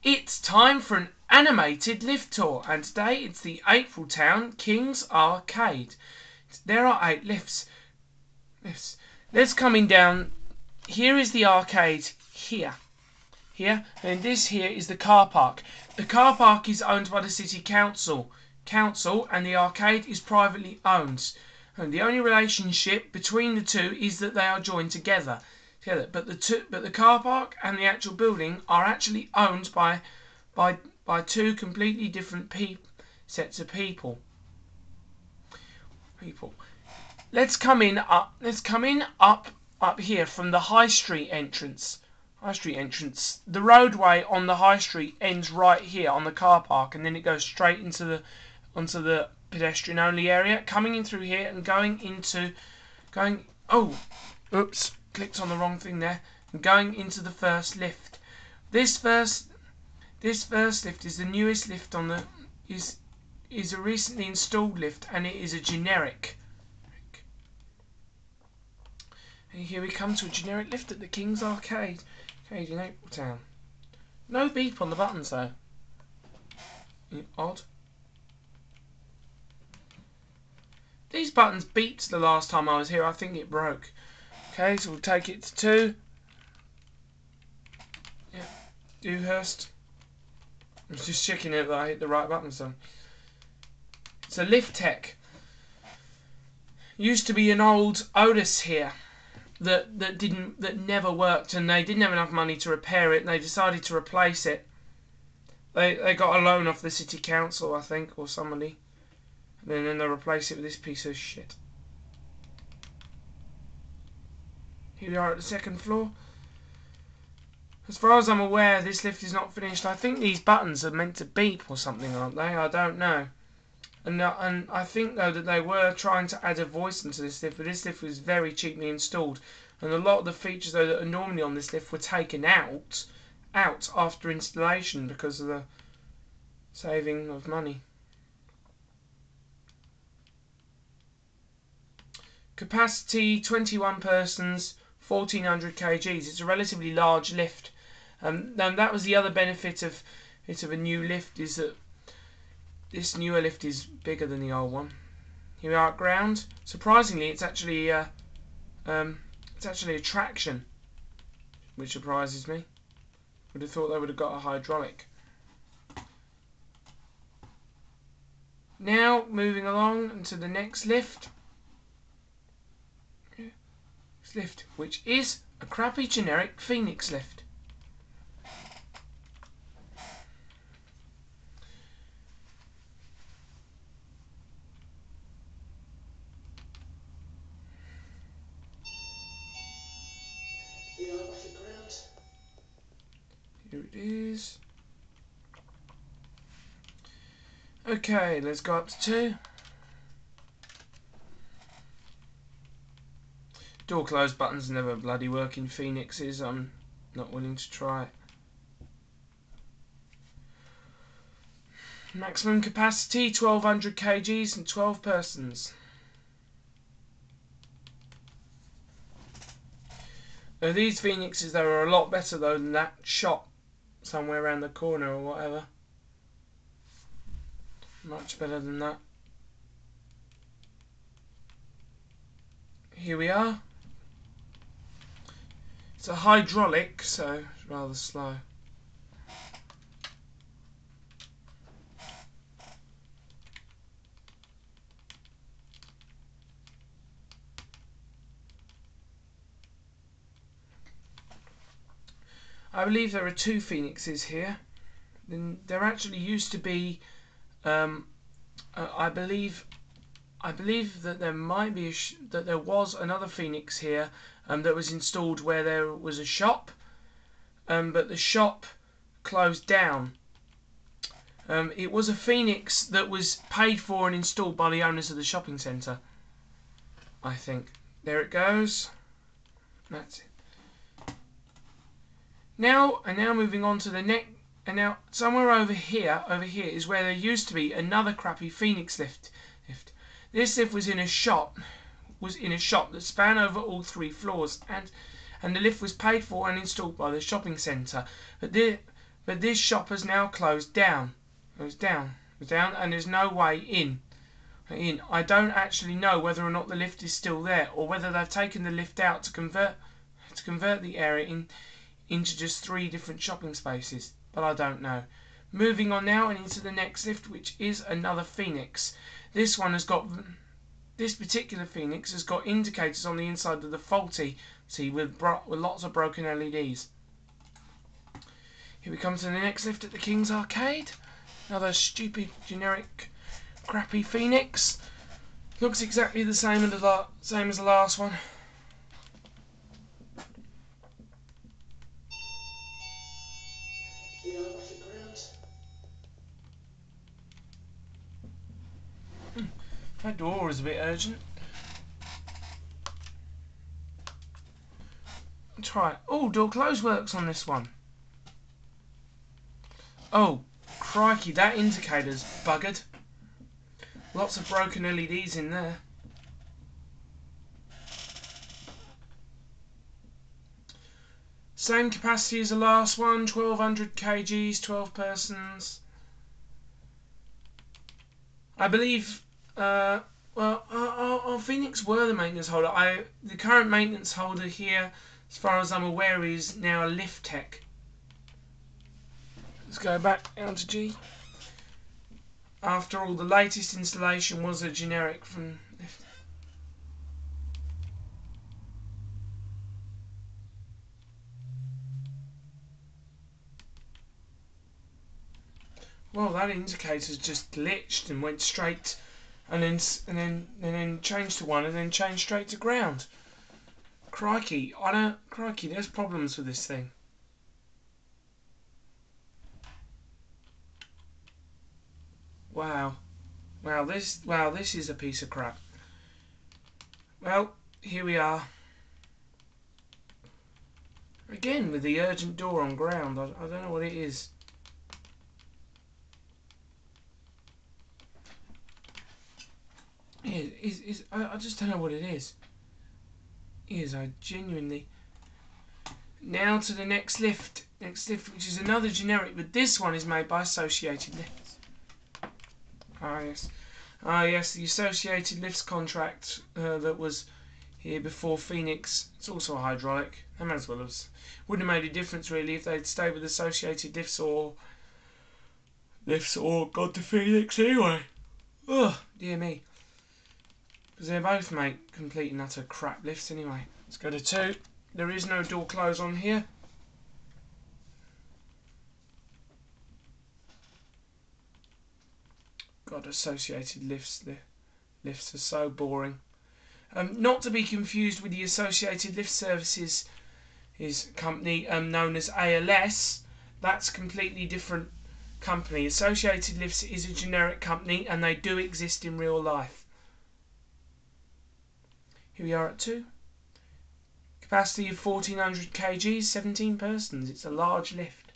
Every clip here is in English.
It's time for an animated lift tour, and today it's the Apriltown King's Arcade. There are 8 lifts. Let's coming down. Here is the arcade. Here, and this here is the car park. The car park is owned by the city council, and the arcade is privately owned. And the only relationship between the two is that they are joined together. But the car park and the actual building are actually owned by two completely different sets of people. Let's come in up here from the High Street entrance. The roadway on the High Street ends right here on the car park, and then it goes straight onto the pedestrian only area, coming in through here and oops, clicked on the wrong thing there, and going into the first lift. This first lift is the newest lift is a recently installed lift, and it is a generic. And here we come to a generic lift at the King's Arcade in Apriltown. No beep on the buttons though. Odd. These buttons beeped the last time I was here. I think it broke. Okay, so we'll take it to 2. Yeah, Dewhurst. I was just checking it that I hit the right button. So it's a lift tech. Used to be an old OTIS here that never worked, and they didn't have enough money to repair it, and they decided to replace it. They got a loan off the city council, I think, or somebody. And then they replace it with this piece of shit. Here we are at the 2nd floor. As far as I'm aware, this lift is not finished. I think these buttons are meant to beep or something, aren't they? I don't know. And I think, though, that they were trying to add a voice into this lift, but this lift was very cheaply installed. And a lot of the features, though, that are normally on this lift were taken out after installation because of the saving of money. Capacity 21 persons, 1400 kgs. It's a relatively large lift. And that was the other benefit of a new lift, is that this newer lift is bigger than the old one. Here we are at ground. Surprisingly, it's actually a traction, which surprises me. Would have thought they would have got a hydraulic. Now moving along into the next lift. Which is a crappy generic Phoenix lift. Here it is. Okay, let's go up to 2. Door close buttons never bloody work in Phoenixes. I'm not willing to try it. Maximum capacity 1200 kgs and 12 persons. Now, these Phoenixes, they were a lot better though than that shop somewhere around the corner or whatever. Much better than that. Here we are. It's a hydraulic, so it's rather slow. I believe there are 2 Phoenixes here. Then there actually used to be. I believe that there might be that there was another Phoenix here that was installed where there was a shop, but the shop closed down. It was a Phoenix that was paid for and installed by the owners of the shopping centre, I think. There it goes. That's it. Now moving on to the next. And now somewhere over here is where there used to be another crappy Phoenix lift. This lift was in a shop that span over all 3 floors, and the lift was paid for and installed by the shopping centre. But But this shop has now closed down. Closed down. Closed down, and there's no way in. I don't actually know whether or not the lift is still there, or whether they've taken the lift out to convert the area into just 3 different shopping spaces. But I don't know. Moving on now and into the next lift, which is another Phoenix. This particular Phoenix has got indicators on the inside of the faulty, with lots of broken LEDs. Here we come to the next lift at the King's Arcade. Another stupid, generic, crappy Phoenix. Looks exactly the same as the last one. That door is a bit urgent. Try it. Oh, door close works on this one. Oh, crikey, that indicator's buggered. Lots of broken LEDs in there. Same capacity as the last one, 1200 kgs, 12 persons. I believe, our Phoenix were the maintenance holder. The current maintenance holder here, as far as I'm aware, is now a lift tech. Let's go back down to G. After all, the latest installation was a generic from Lift. Well, that indicator's just glitched and went straight, and then changed to 1, and then changed straight to ground. Crikey, there's problems with this thing. Wow, this is a piece of crap. Well, here we are. Again with the urgent door on ground. I don't know what it is. I just don't know what it is. I genuinely. Now to the next lift, which is another generic, but this one is made by Associated Lifts. Yes, the Associated Lifts contract that was here before Phoenix. It's also a hydraulic. They might as well have. Wouldn't have made a difference really if they'd stayed with Associated Lifts or gone to Phoenix anyway. Ugh, dear me. Because they both make complete and utter crap lifts anyway. Let's go to 2. There is no door close on here. God, Associated Lifts. The lifts are so boring. Not to be confused with the Associated Lift Services company known as ALS. That's a completely different company. Associated Lifts is a generic company and they do exist in real life. Here we are at 2. Capacity of 1400 kgs, 17 persons. It's a large lift.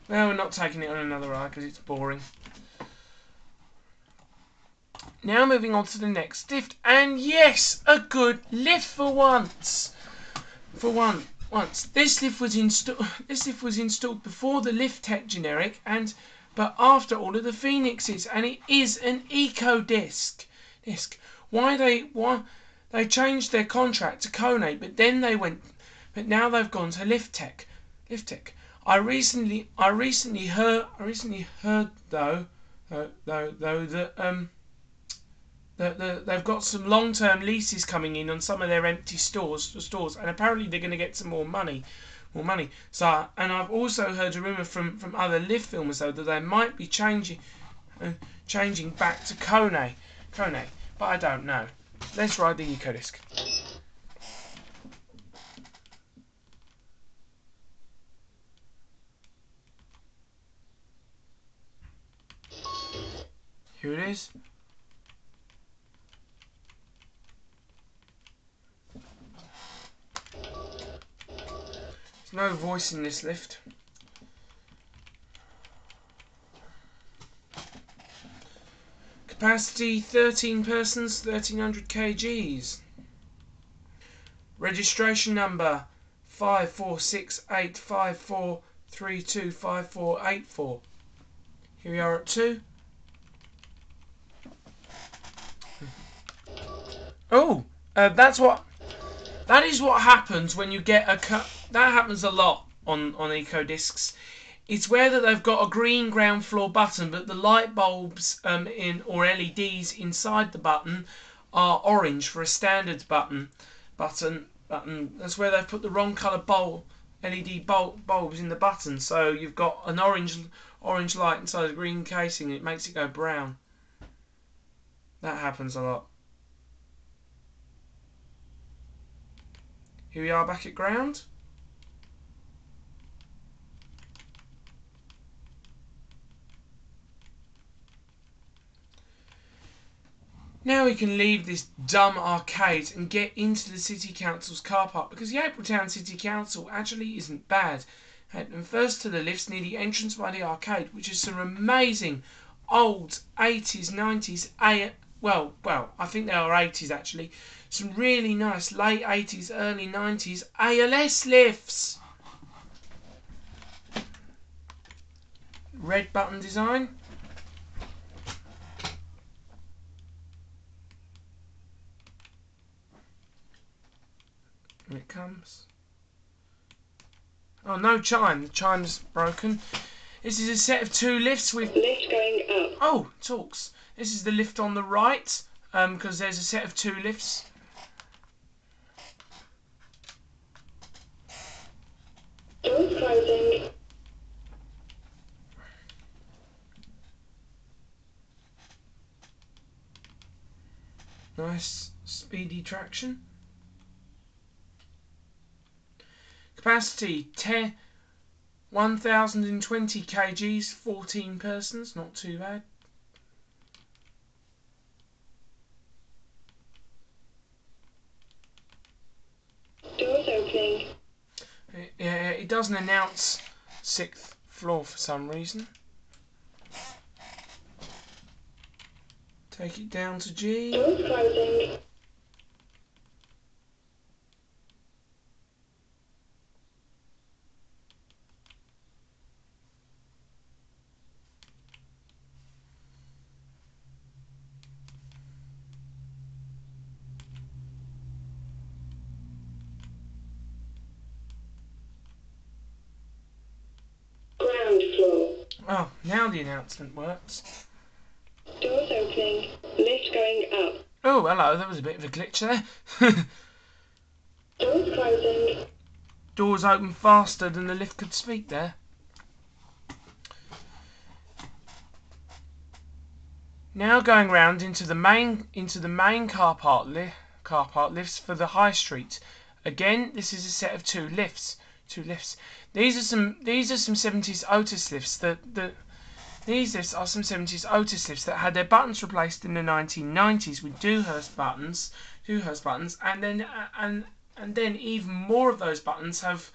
Well, we're not taking it on another ride because it's boring. Now moving on to the next lift, and yes, a good lift for once. Once this lift was installed before the Lift Tech generic, but after all of the Phoenixes, and it is an Ecodisc. Why they changed their contract to Kone, but now they've gone to Lift Tech. I recently heard though that they've got some long-term leases coming in on some of their empty stores, and apparently they're going to get some more money. So, and I've also heard a rumor from other lift filmers though that they might be changing back to Kone, but I don't know. Let's ride the Ecodisc. Here it is. There's no voice in this lift. Capacity 13 persons, 1300 kgs. Registration number 5 4 6 8 5 4 3 2 5 4 8 4. Here we are at 2. Oh, that is what happens when you get a cut. That happens a lot on Ecodiscs. It's where that they've got a green ground floor button, but the light bulbs or LEDs inside the button are orange for a standard button. That's where they've put the wrong colour LED bulbs in the button. So you've got an orange light inside a green casing. It makes it go brown. That happens a lot. Here we are back at ground. Now we can leave this dumb arcade and get into the City Council's car park, because the Apriltown City Council actually isn't bad. And first to the lifts near the entrance by the arcade, which is some amazing old 80s, 90s, well, I think they are 80s actually. Some really nice late 80s, early 90s ALS lifts. Red button design. Here it comes. Oh, no chime. The chime's broken. This is a set of 2 lifts with... Lift going up. Oh, talks. This is the lift on the right, because there's a set of 2 lifts. Doors closing. Nice speedy traction. Capacity 1,020 kgs, 14 persons, not too bad. Doors opening. It doesn't announce 6th floor for some reason. Take it down to G. Doors closing. Ground floor. Oh, now the announcement works. Doors opening. Lift going up. Oh, hello, there was a bit of a glitch there. Doors closing. Doors open faster than the lift could speak there. Now going round into the main car park lifts for the high street. Again, this is a set of 2 lifts. These are some 70s OTIS lifts. These lifts are some 70s OTIS lifts that had their buttons replaced in the 1990s with Dewhurst buttons, and then even more of those buttons have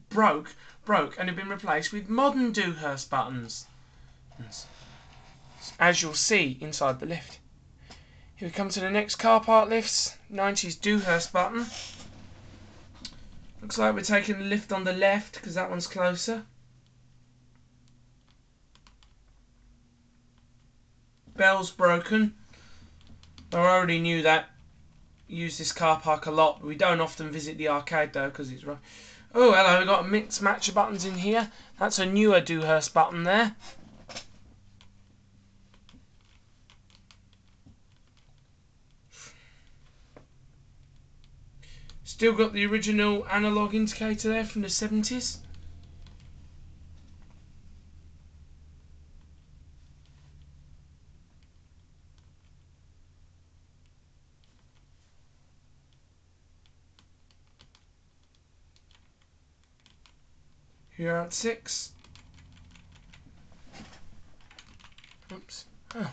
broke and have been replaced with modern Dewhurst buttons, as you'll see inside the lift. Here we come to the next car park lifts. 90s Dewhurst button. Looks like we're taking the lift on the left because that one's closer. Bell's broken. I already knew that. Use this car park a lot, but we don't often visit the arcade though because it's right. Oh, hello, we've got a mixed match of buttons in here. That's a newer Dewhurst button there. Still got the original analog indicator there from the 70s. Here are at 6. Oops. Oh.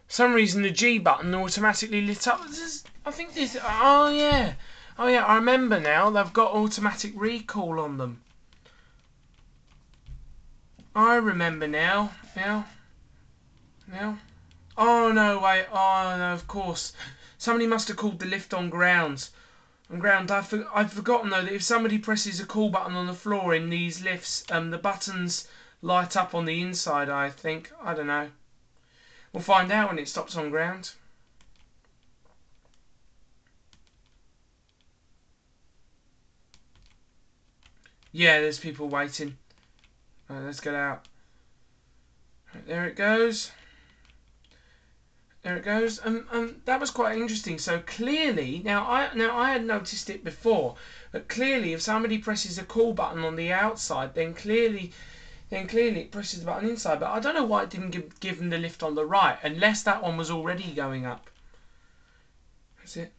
For some reason the G button automatically lit up. I think this... Oh yeah, I remember now. They've got automatic recall on them. I remember now. Oh no, wait. Oh no, of course. Somebody must have called the lift on grounds. On ground. I've forgotten though that if somebody presses a call button on the floor in these lifts, the buttons light up on the inside, I think. I don't know. We'll find out when it stops on ground. Yeah, there's people waiting. Right, let's get out. Right, there it goes. There it goes. That was quite interesting. So clearly, now I had noticed it before, but clearly, if somebody presses a call button on the outside, then clearly it presses the button inside. But I don't know why it didn't give them the lift on the right, unless that one was already going up. That's it.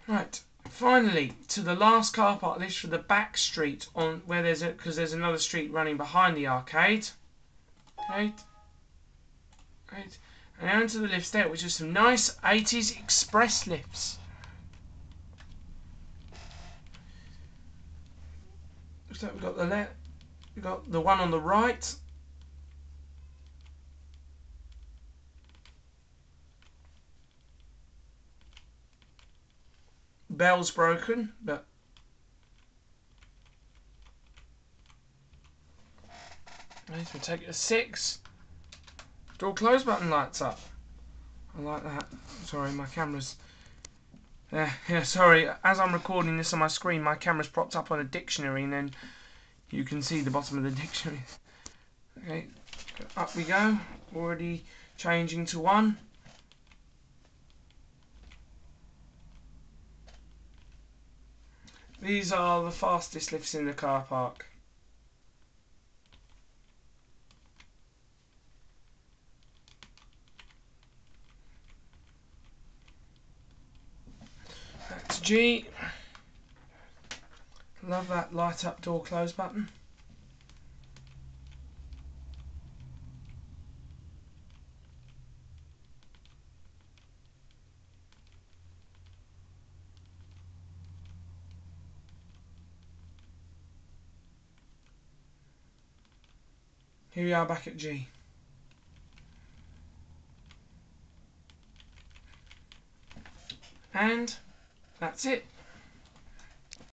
Right. Finally, to the last car park list for the back street on where because there's another street running behind the arcade. Okay. Right. And now into the lifts there, which are some nice 80s express lifts. Looks like we've got the one on the right. Bell's broken, but we'll take it to 6. Door close button lights up. I like that. Sorry, my camera's... yeah, sorry. As I'm recording this on my screen, my camera's propped up on a dictionary, and then you can see the bottom of the dictionary. Okay, up we go. Already changing to 1. These are the fastest lifts in the car park. That's G. Love that light up door close button. Here we are back at G. And that's it.